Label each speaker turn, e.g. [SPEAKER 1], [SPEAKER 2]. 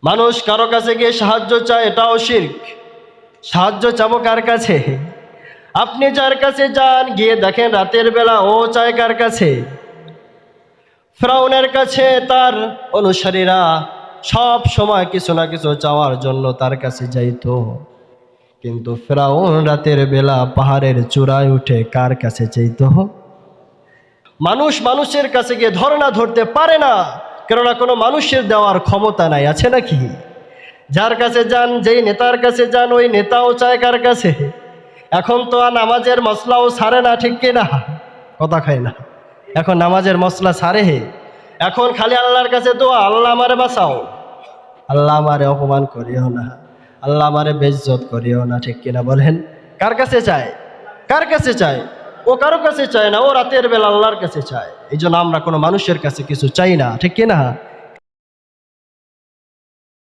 [SPEAKER 1] মানুষ কারো কাছে গিয়ে সাহায্য চায়, এটাও শিরক। সাহায্য চাবো কার কাছে? আপনি যার কাছে যান, গিয়ে দেখেন রাতের বেলা ও চায় কার কাছে? ফিরআউনের কাছে তার অনুসারীরা সব সময় কিছু না কিছু চাওয়ার জন্য তার কাছে যাইতো। কিন্তু ফিরআউন রাতের বেলা পাহাড়ের চূড়ায় উঠে কার কাছে চাইতো? মানুষ মানুষের কাছে গিয়ে ধর্ণা ধরতে পারে না, কেননা কোনো মানুষের দেওয়ার ক্ষমতা নাই, আছে নাকি? যার কাছে যান, যেই নেতার কাছে যান, ওই নেতাও চায় কার কাছে? এখন তো আর নামাজের মশলাও ছাড়ে না, ঠিক কিনা? কথা খায় না, এখন নামাজের মশলা ছাড়ে। এখন খালি আল্লাহর কাছে দোয়া, আল্লাহ আমারে বাঁচাও, আল্লাহ আমারে অপমান করিও না, আল্লাহ আমারে বেইজ্জত করিও না, ঠিক কিনা বলেন? কার কাছে চায়? কার কাছে চায়? ও কারো কাছে চায় না, ও রাতের বেলা আল্লাহর কাছে চায়। এই জন্য আমরা কোনো মানুষের কাছে কিছু চাই না, ঠিক কিনা?